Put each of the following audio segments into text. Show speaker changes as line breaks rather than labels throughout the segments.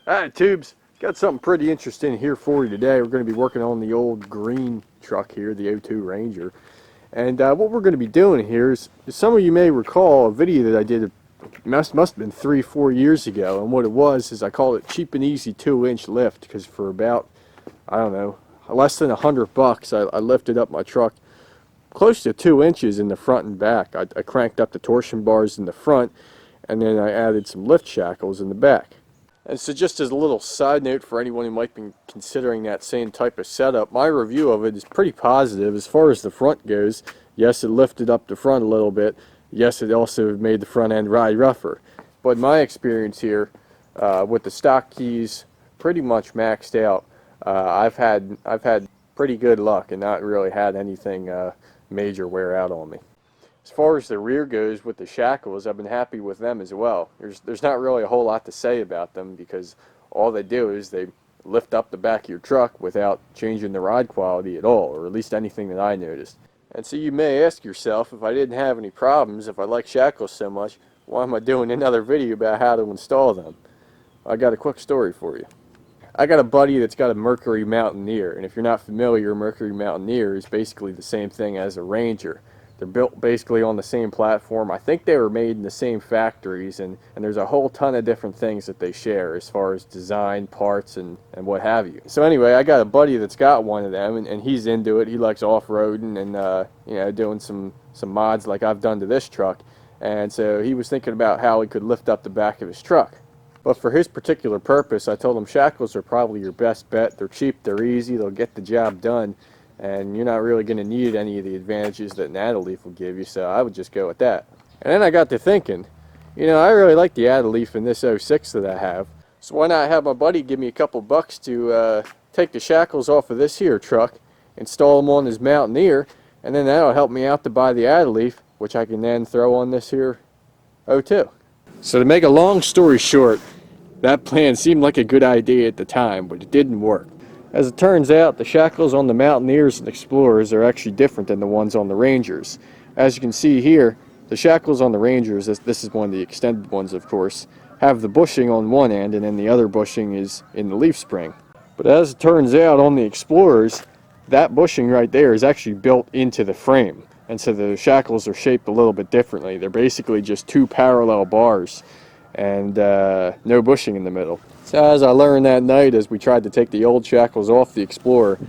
Alright, Tubes, got something pretty interesting here for you today. We're going to be working on the old green truck here, the '02 Ranger. And what we're going to be doing here is some of you may recall a video that I did, must have been 3-4 years ago. And what it was is I called it Cheap and Easy 2-inch lift, because for about, I don't know, less than $100, I lifted up my truck close to 2 inches in the front and back. I cranked up the torsion bars in the front, and then I added some lift shackles in the back. And so just as a little side note for anyone who might be considering that same type of setup, my review of it is pretty positive as far as the front goes. Yes, it lifted up the front a little bit. Yes, it also made the front end ride rougher. But my experience here with the stock keys pretty much maxed out, I've had pretty good luck and not really had anything major wear out on me. As far as the rear goes with the Shackles, I've been happy with them as well. There's not really a whole lot to say about them because all they do is they lift up the back of your truck without changing the ride quality at all, or at least anything that I noticed. And so you may ask yourself, if I didn't have any problems, if I like Shackles so much, why am I doing another video about how to install them? I got a quick story for you. I got a buddy that's got a Mercury Mountaineer, and if you're not familiar, Mercury Mountaineer is basically the same thing as a Ranger. They're built basically on the same platform. I think they were made in the same factories, and there's a whole ton of different things that they share as far as design, parts, and what have you. So anyway, I got a buddy that's got one of them, and he's into it. He likes off-roading and you know, doing some mods like I've done to this truck. And so he was thinking about how he could lift up the back of his truck. But for his particular purpose, I told him Shackles are probably your best bet. They're cheap, they're easy, they'll get the job done, and you're not really going to need any of the advantages that an Add-A-Leaf will give you, so I would just go with that. And then I got to thinking, you know, I really like the Add-A-Leaf in this '06 that I have, so why not have my buddy give me a couple bucks to take the Shackles off of this here truck, install them on his Mountaineer, and then that'll help me out to buy the Add-A-Leaf, which I can then throw on this here '02. So to make a long story short, that plan seemed like a good idea at the time, but it didn't work. As it turns out, the Shackles on the Mountaineers and Explorers are actually different than the ones on the Rangers. As you can see here, the Shackles on the Rangers, this is one of the extended ones of course, have the bushing on one end and then the other bushing is in the leaf spring. But as it turns out on the Explorers, that bushing right there is actually built into the frame. And so the Shackles are shaped a little bit differently. They're basically just two parallel bars and no bushing in the middle. So as I learned that night as we tried to take the old Shackles off the Explorer,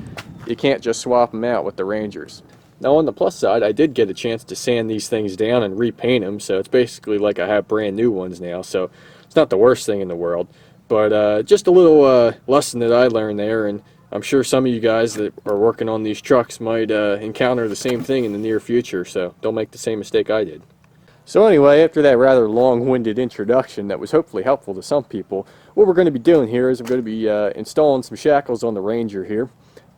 you can't just swap them out with the Rangers. Now on the plus side, I did get a chance to sand these things down and repaint them, so it's basically like I have brand new ones now, so it's not the worst thing in the world. But just a little lesson that I learned there, and I'm sure some of you guys that are working on these trucks might encounter the same thing in the near future, so don't make the same mistake I did. So anyway, after that rather long-winded introduction that was hopefully helpful to some people, what we're going to be doing here is I'm going to be installing some Shackles on the Ranger here,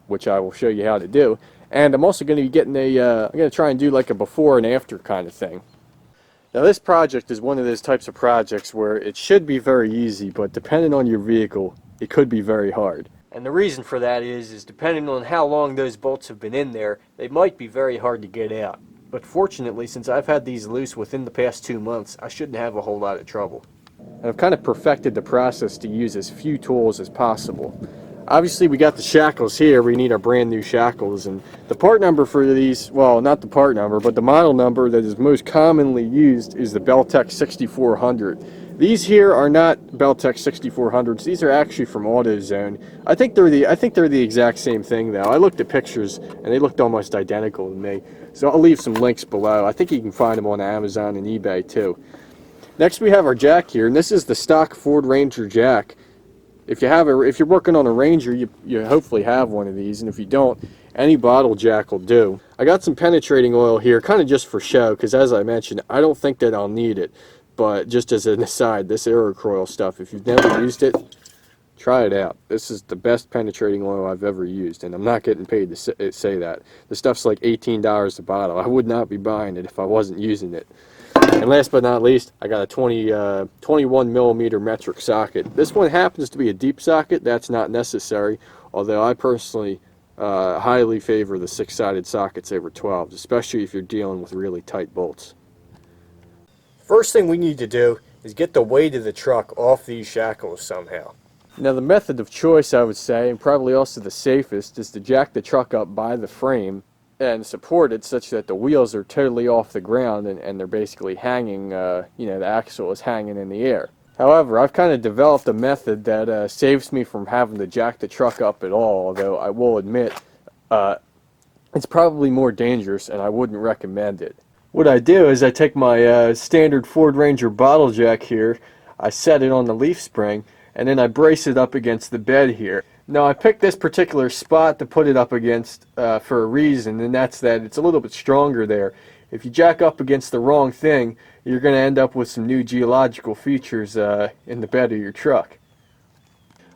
which I will show you how to do. And I'm also going to be getting I'm going to try and do like a before and after kind of thing. Now this project is one of those types of projects where it should be very easy, but depending on your vehicle, it could be very hard. And the reason for that is depending on how long those bolts have been in there, they might be very hard to get out. But fortunately, since I've had these loose within the past 2 months, I shouldn't have a whole lot of trouble. And I've kind of perfected the process to use as few tools as possible. Obviously, we got the Shackles here. We need our brand new Shackles. And the part number for these, well, not the part number, but the model number that is most commonly used is the Beltec 6400. These here are not Beltec 6400s. These are actually from AutoZone. I think they're the exact same thing though. I looked at pictures and they looked almost identical to me. So I'll leave some links below. I think you can find them on Amazon and eBay too. Next we have our jack here, and this is the stock Ford Ranger jack. If you're working on a Ranger, you hopefully have one of these, and if you don't, any bottle jack will do. I got some penetrating oil here, kind of just for show, because as I mentioned, I don't think that I'll need it. But just as an aside, this Aerocoil stuff, if you've never used it, try it out. This is the best penetrating oil I've ever used, and I'm not getting paid to say that. The stuff's like $18 a bottle. I would not be buying it if I wasn't using it. And last but not least, I got a 21 millimeter metric socket. This one happens to be a deep socket. That's not necessary, although I personally highly favor the 6-sided sockets over 12s, especially if you're dealing with really tight bolts. First thing we need to do is get the weight of the truck off these Shackles somehow. Now the method of choice, I would say, and probably also the safest, is to jack the truck up by the frame and support it such that the wheels are totally off the ground and they're basically hanging, the axle is hanging in the air. However, I've kind of developed a method that saves me from having to jack the truck up at all, although I will admit it's probably more dangerous and I wouldn't recommend it. What I do is I take my standard Ford Ranger bottle jack here, I set it on the leaf spring, and then I brace it up against the bed here. Now I picked this particular spot to put it up against for a reason, and that's that it's a little bit stronger there. If you jack up against the wrong thing, you're going to end up with some new geological features in the bed of your truck.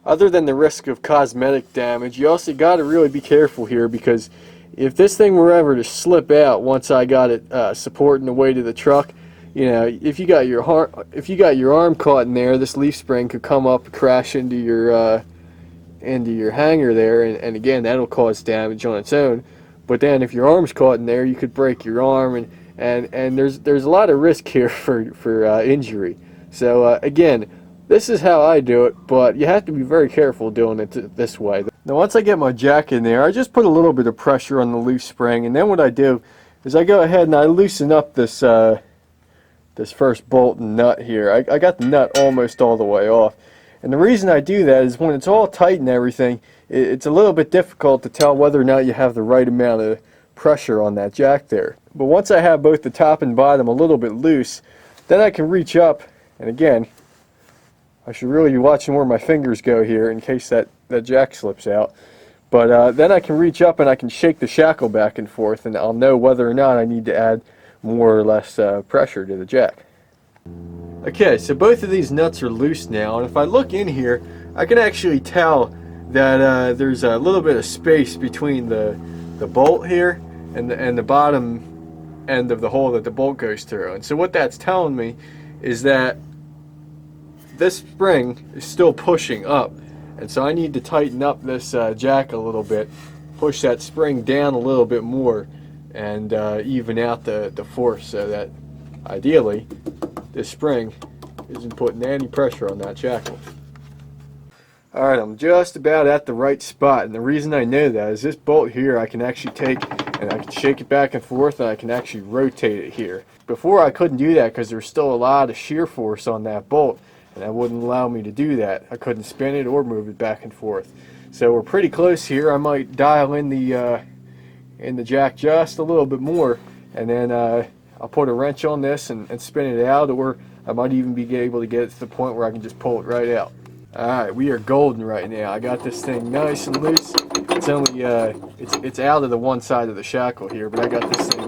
Other than the risk of cosmetic damage, you also got to really be careful here, because if this thing were ever to slip out once I got it supporting the weight of the truck, if you got your arm caught in there, this leaf spring could come up, crash into your hanger there, and again, that'll cause damage on its own. But then if your arm's caught in there, you could break your arm, and there's a lot of risk here for injury. So again, this is how I do it, but you have to be very careful doing it this way. Now once I get my jack in there, I just put a little bit of pressure on the leaf spring, and then what I do is I go ahead and I loosen up this first bolt and nut here. I got the nut almost all the way off. And the reason I do that is when it's all tight and everything, it's a little bit difficult to tell whether or not you have the right amount of pressure on that jack there. But once I have both the top and bottom a little bit loose, then I can reach up, and again, I should really be watching where my fingers go here in case that jack slips out. But then I can reach up and I can shake the shackle back and forth, and I'll know whether or not I need to add more or less pressure to the jack. Okay, so both of these nuts are loose now, and if I look in here, I can actually tell that there's a little bit of space between the bolt here and the bottom end of the hole that the bolt goes through. And so what that's telling me is that this spring is still pushing up, and so I need to tighten up this jack a little bit, push that spring down a little bit more, and even out the force, so that ideally this spring isn't putting any pressure on that shackle. Alright, I'm just about at the right spot, and the reason I know that is this bolt here I can actually take and I can shake it back and forth, and I can actually rotate it here. Before I couldn't do that because there's still a lot of shear force on that bolt, and that wouldn't allow me to do that. I couldn't spin it or move it back and forth. So we're pretty close here. I might dial in the jack just a little bit more, and then I'll put a wrench on this and spin it out, or I might even be able to get it to the point where I can just pull it right out. Alright, we are golden right now. I got this thing nice and loose. It's only it's out of the one side of the shackle here, but I got this thing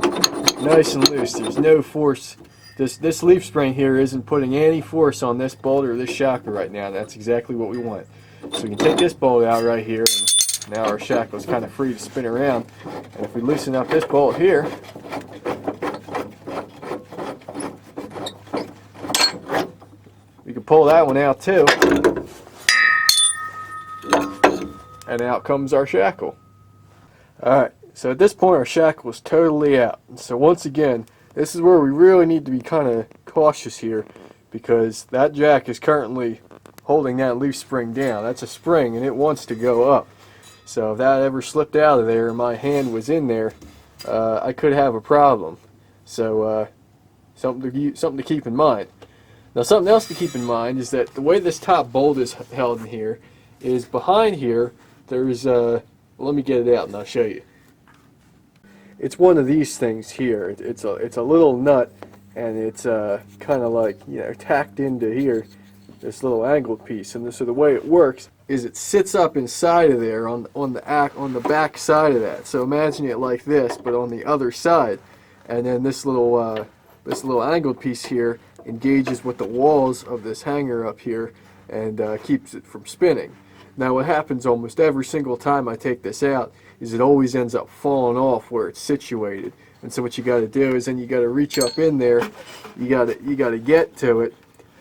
nice and loose. There's no force. This leaf spring here isn't putting any force on this bolt or this shackle right now. That's exactly what we want. So we can take this bolt out right here, and now our shackle is kind of free to spin around. And if we loosen up this bolt here, we can pull that one out too, and out comes our shackle. Alright, so at this point our shackle is totally out. So once again, this is where we really need to be kind of cautious here, because that jack is currently holding that leaf spring down. That's a spring and it wants to go up. So if that ever slipped out of there and my hand was in there, I could have a problem. So something to keep in mind. Now something else to keep in mind is that the way this top bolt is held in here is behind here there's let me get it out and I'll show you. It's one of these things here. It's a little nut, and it's kind of like, tacked into here, this little angled piece. And so the way it works is it sits up inside of there on the back side of that. So imagine it like this, but on the other side. And then this little angled piece here engages with the walls of this hanger up here and keeps it from spinning. Now what happens almost every single time I take this out is it always ends up falling off where it's situated. And so what you got to do is then you got to reach up in there, you got to get to it,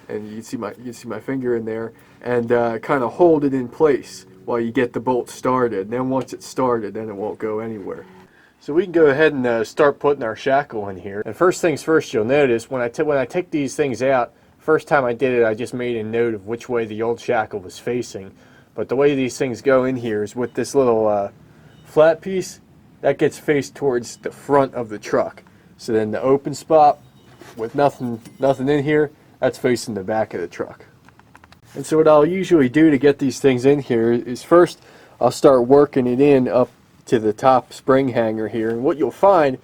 and you can see my finger in there, and kind of hold it in place while you get the bolt started. And then once it's started, then it won't go anywhere. So we can go ahead and start putting our shackle in here. And first things first, you'll notice when I take these things out, First time I did it, I just made a note of which way the old shackle was facing. But the way these things go in here is with this little flat piece, that gets faced towards the front of the truck. So then the open spot with nothing in here, that's facing the back of the truck. And so what I'll usually do to get these things in here is first I'll start working it in up to the top spring hanger here. And what you'll find,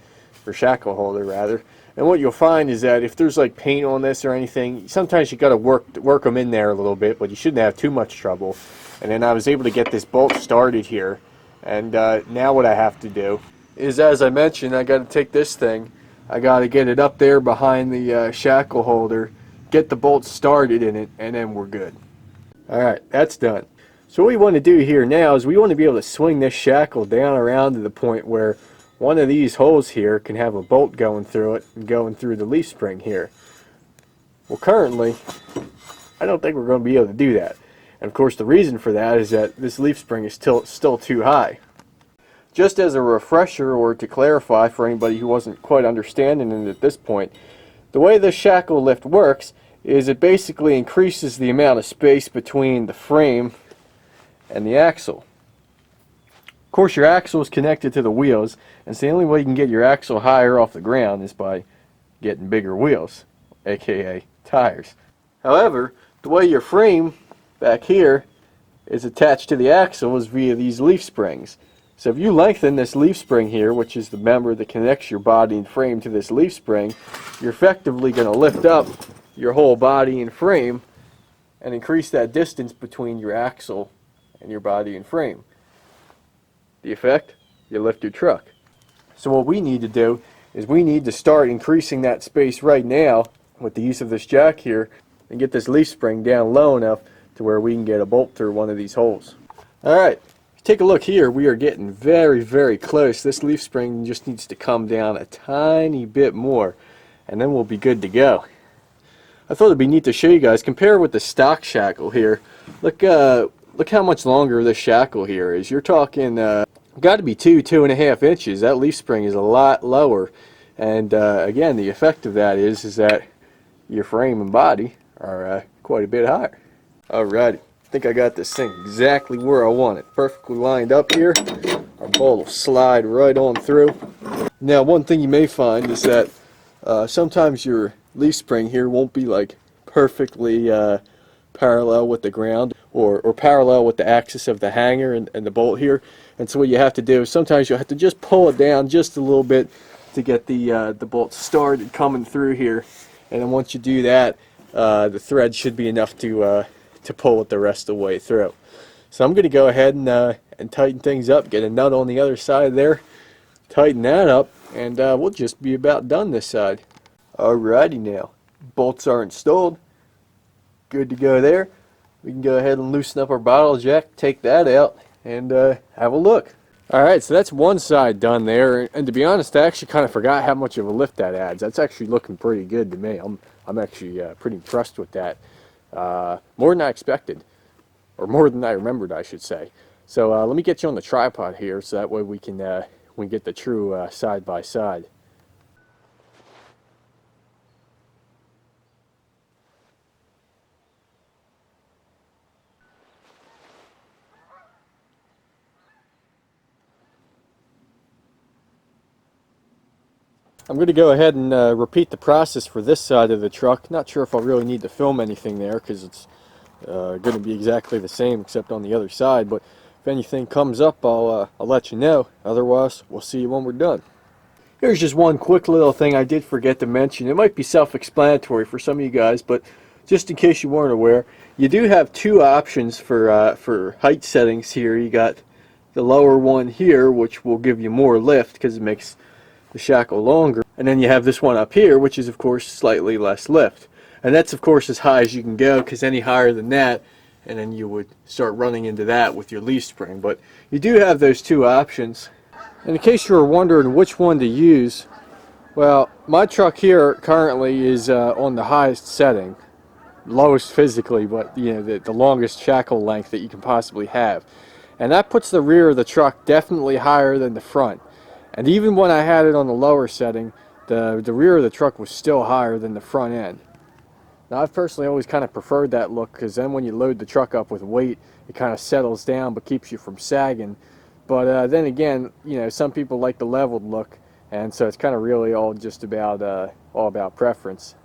or shackle holder rather, and what you'll find is that if there's like paint on this or anything, sometimes you got to work them in there a little bit, but you shouldn't have too much trouble. And then I was able to get this bolt started here. And now what I have to do is, as I mentioned, I got to take this thing, I got to get it up there behind the shackle holder, get the bolt started in it, and then we're good. Alright, that's done. So what we want to do here now is we want to be able to swing this shackle down around to the point where one of these holes here can have a bolt going through it and going through the leaf spring here. Well, currently, I don't think we're going to be able to do that. And of course the reason for that is that this leaf spring is still too high. Just as a refresher, or to clarify for anybody who wasn't quite understanding it at this point, the way this shackle lift works is it basically increases the amount of space between the frame and the axle. Of course, your axle is connected to the wheels, and so the only way you can get your axle higher off the ground is by getting bigger wheels, aka tires. However, the way your frame back here is attached to the axle is via these leaf springs. So if you lengthen this leaf spring here, which is the member that connects your body and frame to this leaf spring, you're effectively going to lift up your whole body and frame and increase that distance between your axle and your body and frame. The effect? You lift your truck. So what we need to do is we need to start increasing that space right now with the use of this jack here and get this leaf spring down low enough to where we can get a bolt through one of these holes. Alright, take a look here. We are getting very, very close. This leaf spring just needs to come down a tiny bit more and then we'll be good to go. I thought it'd be neat to show you guys. Compare with the stock shackle here. Look how much longer this shackle here is. You're talking got to be 2.5 inches. That leaf spring is a lot lower, and again, the effect of that is that your frame and body are quite a bit higher. Alrighty, I think I got this thing exactly where I want it. Perfectly lined up here. Our bolt will slide right on through. Now, one thing you may find is that sometimes your leaf spring here won't be like perfectly parallel with the ground or parallel with the axis of the hanger and the bolt here. And so what you have to do is sometimes you'll have to just pull it down just a little bit to get the bolt started coming through here. And then once you do that, the thread should be enough to pull it the rest of the way through. So I'm going to go ahead and tighten things up, get a nut on the other side there, tighten that up, and we'll just be about done this side. Alrighty now, bolts are installed, good to go there. We can go ahead and loosen up our bottle jack, take that out, and have a look. Alright, so that's one side done there, and to be honest, I actually kind of forgot how much of a lift that adds. That's actually looking pretty good to me. I'm actually pretty impressed with that. More than I expected, or more than I remembered, I should say. So let me get you on the tripod here, so that way we can get the true side by side. I'm going to go ahead and repeat the process for this side of the truck. Not sure if I'll really need to film anything there because it's going to be exactly the same except on the other side. But if anything comes up, I'll let you know. Otherwise, we'll see you when we're done. Here's just one quick little thing I did forget to mention. It might be self-explanatory for some of you guys, but just in case you weren't aware, you do have two options for height settings here. You got the lower one here, which will give you more lift because it makes the shackle longer, and then you have this one up here, which is of course slightly less lift, and that's of course as high as you can go, because any higher than that and then you would start running into that with your leaf spring. But you do have those two options, and in case you were wondering which one to use, well, my truck here currently is on the highest setting, lowest physically, but you know, the longest shackle length that you can possibly have, and that puts the rear of the truck definitely higher than the front. And even when I had it on the lower setting, the rear of the truck was still higher than the front end. Now, I've personally always kind of preferred that look, because then when you load the truck up with weight, it kind of settles down but keeps you from sagging. But then again, some people like the leveled look, and so it's kind of really all about preference.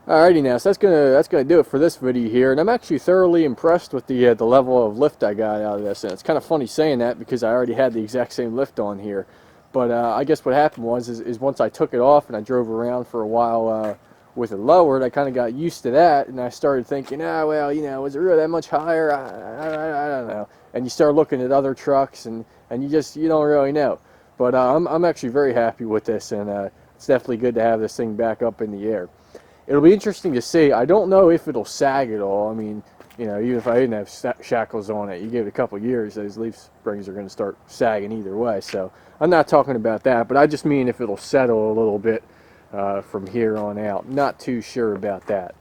Alrighty now, so that's gonna do it for this video here, and I'm actually thoroughly impressed with the level of lift I got out of this. And it's kind of funny saying that because I already had the exact same lift on here, but I guess what happened is once I took it off and I drove around for a while with it lowered, I kind of got used to that, and I started thinking, well, is it really that much higher? I don't know. And you start looking at other trucks, and you don't really know. But I'm actually very happy with this, and it's definitely good to have this thing back up in the air. It'll be interesting to see. I don't know if it'll sag at all. I mean, even if I didn't have shackles on it, you give it a couple years, those leaf springs are going to start sagging either way. So I'm not talking about that, but I just mean if it'll settle a little bit from here on out. Not too sure about that.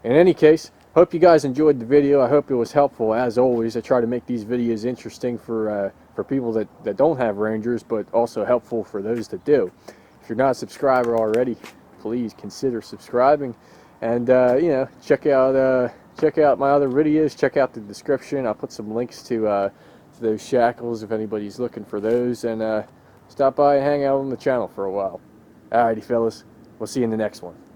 In any case, hope you guys enjoyed the video. I hope it was helpful. As always, I try to make these videos interesting for people that don't have Rangers, but also helpful for those that do. If you're not a subscriber already, please consider subscribing, and check out my other videos. Check out the description. I'll put some links to those shackles if anybody's looking for those, and stop by and hang out on the channel for a while. Alrighty fellas, we'll see you in the next one.